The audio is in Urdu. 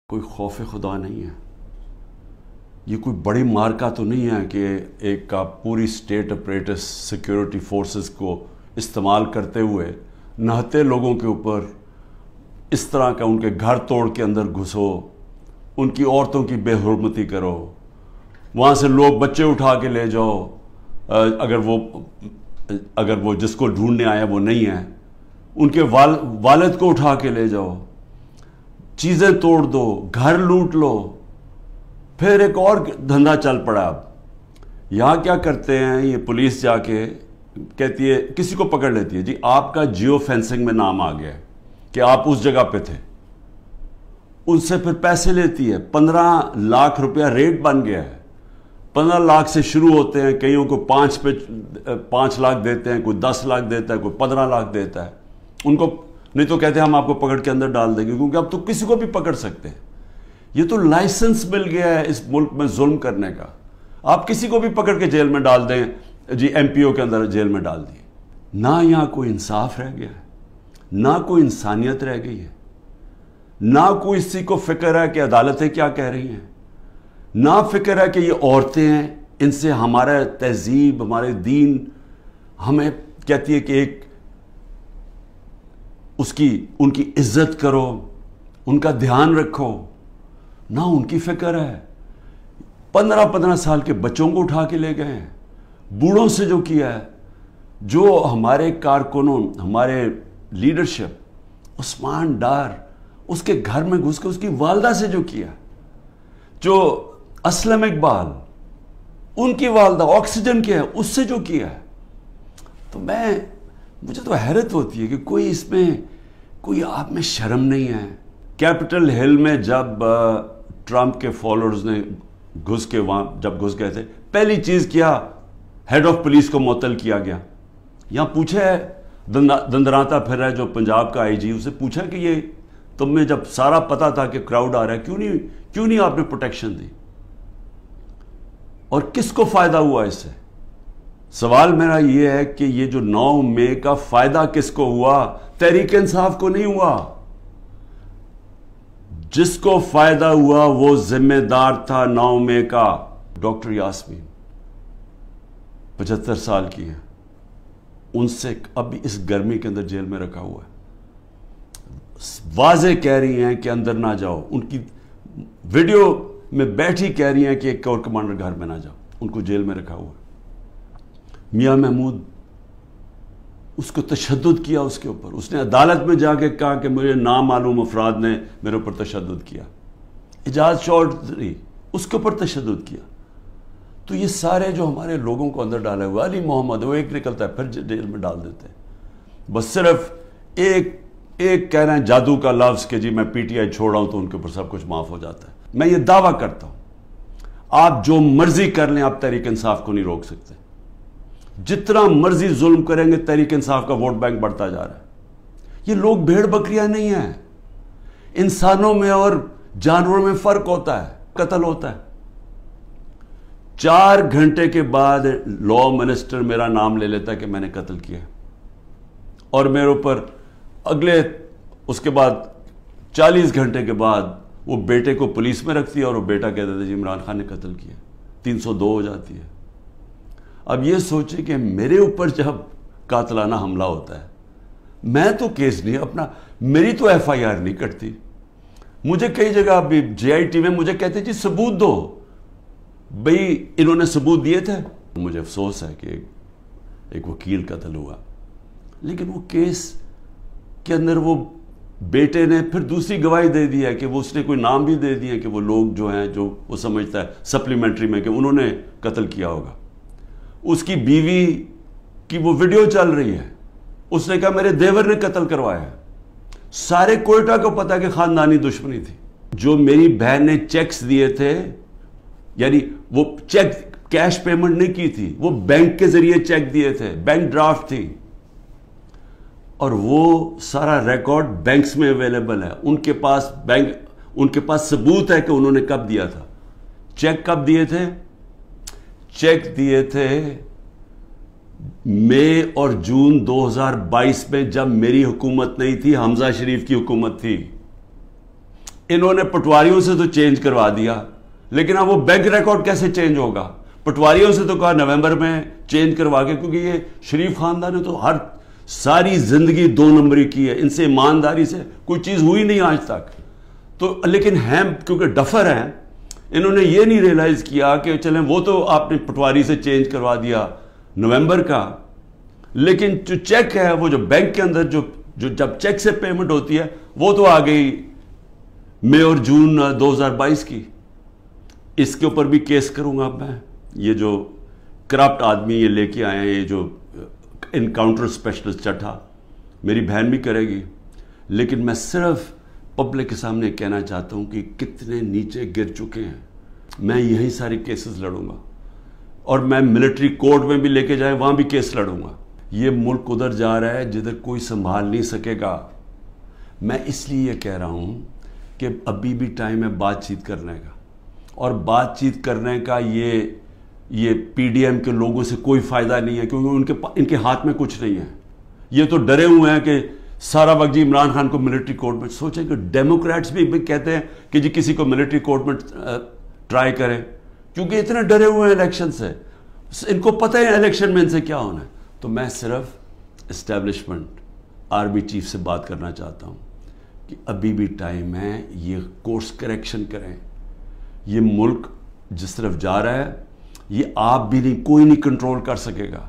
کوئی خوف خدا نہیں ہے. یہ کوئی بڑی مارکا تو نہیں ہے کہ ایک کا پوری اسٹیٹ اپریٹس سیکیورٹی فورسز کو استعمال کرتے ہوئے نہتے لوگوں کے اوپر اس طرح کا ان کے گھر توڑ کے اندر گھسو، ان کی عورتوں کی بے حرمتی کرو، وہاں سے لوگ بچے اٹھا کے لے جاؤ، اگر وہ جس کو ڈھونڈنے آیا وہ نہیں ہے، ان کے والد کو اٹھا کے لے جاؤ، چیزیں توڑ دو، گھر لوٹ لو. پھر ایک اور دھندا چل پڑا. اب یہاں کیا کرتے ہیں، یہ پولیس جا کے کہتی ہے، کسی کو پکڑ لیتی ہے، جی آپ کا جیو فینسنگ میں نام آ گیا کہ آپ اس جگہ پہ تھے. ان سے پھر پیسے لیتی ہے. 15 لاکھ روپیہ ریٹ بن گیا ہے. 15 لاکھ سے شروع ہوتے ہیں، کئیوں کو 5 لاکھ دیتے ہیں، کوئی 10 لاکھ دیتا ہے، کوئی 15 لاکھ دیتا ہے. ان کو نہیں تو کہتے ہیں ہم آپ کو پکڑ کے اندر ڈال دیں گے، کیونکہ اب تو کسی کو بھی پکڑ سکتے ہیں. یہ تو لائسنس مل گیا ہے اس ملک میں ظلم کرنے کا. آپ کسی کو بھی پکڑ کے جیل میں ڈال دیں، جی ایم پی او کے اندر جیل میں ڈال دیے. نہ یہاں کوئی انصاف رہ گیا ہے، نہ کوئی انسانیت رہ گئی ہے، نہ کوئی اسی کو فکر ہے کہ عدالتیں کیا کہہ رہی ہیں، نہ فکر ہے کہ یہ عورتیں ہیں، ان سے ہمارا تہذیب، ہمارے دین ہمیں کہتی ہے کہ ایک ان کی عزت کرو، ان کا دھیان رکھو. نہ ان کی فکر ہے. 15 سال کے بچوں کو اٹھا کے لے گئے ہیں. بوڑھوں سے جو کیا ہے، جو ہمارے کارکنوں، ہمارے لیڈرشپ، عثمان ڈار، اس کے گھر میں گھس کے اس کی والدہ سے جو کیا، جو اسلم اقبال، ان کی والدہ آکسیجن کیا ہے، اس سے جو کیا ہے. تو مجھے تو حیرت ہوتی ہے کہ کوئی آپ میں شرم نہیں ہے. کیپٹل ہل میں جب ٹرمپ کے فالوورز نے جب گھس گئے تھے، پہلی چیز کیا، ہیڈ آف پولیس کو معطل کیا گیا. یہاں پوچھا ہے، دندراتا پھر ہے جو پنجاب کا آئی جی، اسے پوچھا کہ یہ تم میں جب سارا پتا تھا کہ کراؤڈ آ رہا ہے، کیوں نہیں آپ نے پروٹیکشن دی، اور کس کو فائدہ ہوا اس سے؟ سوال میرا یہ ہے کہ یہ جو 9 مئی کا فائدہ کس کو ہوا؟ تحریک انصاف کو نہیں ہوا. جس کو فائدہ ہوا وہ ذمہ دار تھا 9 مئی کا. ڈاکٹر یاسمین 75 سال کی ہیں، ان سے ابھی اس گرمی کے اندر جیل میں رکھا ہوا ہے. واضح کہہ رہی ہیں کہ اندر نہ جاؤ. ان کی ویڈیو میں بیٹھی کہہ رہی ہیں کہ ایک اور کمانڈر گھر میں نہ جاؤ. ان کو جیل میں رکھا ہوا ہے. میاں محمود، اس کو تشدد کیا اس کے اوپر. اس نے عدالت میں جا کے کہا کہ مجھے نامعلوم افراد نے میرے اوپر تشدد کیا. اعجاز چودھری، اس کے اوپر تشدد کیا. تو یہ سارے جو ہمارے لوگوں کو اندر ڈالے ہوئے، علی محمد، وہ ایک نکلتا ہے پھر جیل میں ڈال دیتے ہیں. بس صرف ایک کہہ رہے ہیں جادو کا لفظ کہ جی میں پی ٹی آئی چھوڑ رہا ہوں تو ان کے اوپر سب کچھ معاف ہو جاتا ہے. میں یہ دعویٰ کرتا ہوں، آپ جو مرضی کر لیں، آپ تحریک انصاف کو نہیں روک سکتے. جتنا مرضی ظلم کریں گے، تحریک انصاف کا ووٹ بینک بڑھتا جا رہا ہے. یہ لوگ بھیڑ بکریاں نہیں ہیں. انسانوں میں اور جانوروں میں فرق ہوتا ہے. قتل ہوتا ہے. 4 گھنٹے کے بعد لا منسٹر میرا نام لے لیتا ہے کہ میں نے قتل کیا، اور میرے اوپر اس کے بعد 40 گھنٹے کے بعد وہ بیٹے کو پولیس میں رکھتی ہے، اور وہ بیٹا کہتا ہے جی عمران خان نے قتل کیا. 302 ہو جاتی ہے. اب یہ سوچیں کہ میرے اوپر جب قاتلانہ حملہ ہوتا ہے، میں تو کیس نہیں میری تو ایف آئی آر نہیں کٹتی. مجھے کئی جگہ ابھی جے آئی ٹی میں مجھے کہتے جی ثبوت دو. بھئی انہوں نے ثبوت دیے تھے. مجھے افسوس ہے کہ ایک وکیل قتل ہوا، لیکن وہ کیس کے اندر وہ بیٹے نے پھر دوسری گواہی دے دی ہے کہ اس نے کوئی نام بھی دے دیے کہ وہ لوگ جو ہیں، جو وہ سمجھتا ہے سپلیمنٹری میں کہ انہوں نے قتل کیا ہوگا. اس کی بیوی کی وہ ویڈیو چل رہی ہے، اس نے کہا میرے دیور نے قتل کروایا ہے. سارے کوئٹہ کو پتا کہ خاندانی دشمنی تھی. جو میری بہن نے چیکس دیے تھے، یعنی وہ چیک کیش پیمنٹ نہیں کی تھی، وہ بینک کے ذریعے چیک دیے تھے، بینک ڈرافٹ تھی، اور وہ سارا ریکارڈ بینکس میں اویلیبل ہے. ان کے پاس ثبوت ہے کہ انہوں نے کب دیا تھا. چیک کب دیے تھے؟ چیک دیے تھے مئی اور جون 2022 میں، جب میری حکومت نہیں تھی، حمزہ شریف کی حکومت تھی. انہوں نے پٹواریوں سے تو چینج کروا دیا، لیکن اب وہ بینک ریکارڈ کیسے چینج ہوگا؟ پٹواریوں سے تو کہا نومبر میں چینج کروا کے، کیونکہ یہ شریف خاندان نے تو ساری زندگی 2 نمبری کی ہے، ان سے ایمانداری سے کوئی چیز ہوئی نہیں آج تک. تو لیکن ہیں کیونکہ ڈفر ہیں، انہوں نے یہ نہیں ریلائز کیا کہ چلیں وہ تو آپ نے پٹواری سے چینج کروا دیا نومبر کا، لیکن جو چیک ہے وہ جو بینک کے اندر جو جب چیک سے پیمنٹ ہوتی ہے وہ تو آ گئی مئی اور جون 2022 کی. اس کے اوپر بھی کیس کروں گا میں. یہ جو کرپٹ آدمی یہ لے کے آئے ہیں، یہ جو انکاؤنٹر اسپیشلسٹ چٹھا، میری بہن بھی کرے گی، لیکن میں صرف پبلک کے سامنے کہنا چاہتا ہوں کہ کتنے نیچے گر چکے ہیں. میں یہی ساری کیسز لڑوں گا، اور میں ملٹری کورٹ میں بھی لے کے جائیں وہاں بھی کیس لڑوں گا. یہ ملک ادھر جا رہا ہے جدھر کوئی سنبھال نہیں سکے گا. میں اس لیے یہ کہہ رہا ہوں کہ ابھی بھی ٹائم ہے بات چیت کرنے کا، اور بات چیت کرنے کا یہ پی ڈی ایم کے لوگوں سے کوئی فائدہ نہیں ہے، کیونکہ ان کے ہاتھ میں کچھ نہیں ہے. یہ تو ڈرے ہوئے ہیں کہ سارا وقت جی عمران خان کو ملٹری کورٹ میں. سوچیں کہ ڈیموکریٹس بھی کہتے ہیں کہ جی کسی کو ملٹری کورٹ میں ٹرائی کریں، کیونکہ اتنے ڈرے ہوئے ہیں الیکشن سے. ان کو پتہ ہے الیکشن میں ان سے کیا ہونا ہے. تو میں صرف اسٹیبلشمنٹ آرمی چیف سے بات کرنا چاہتا ہوں کہ ابھی بھی ٹائم ہے، یہ کورس کریکشن کریں. یہ ملک جس طرف جا رہا ہے یہ آپ بھی نہیں، کوئی نہیں کنٹرول کر سکے گا.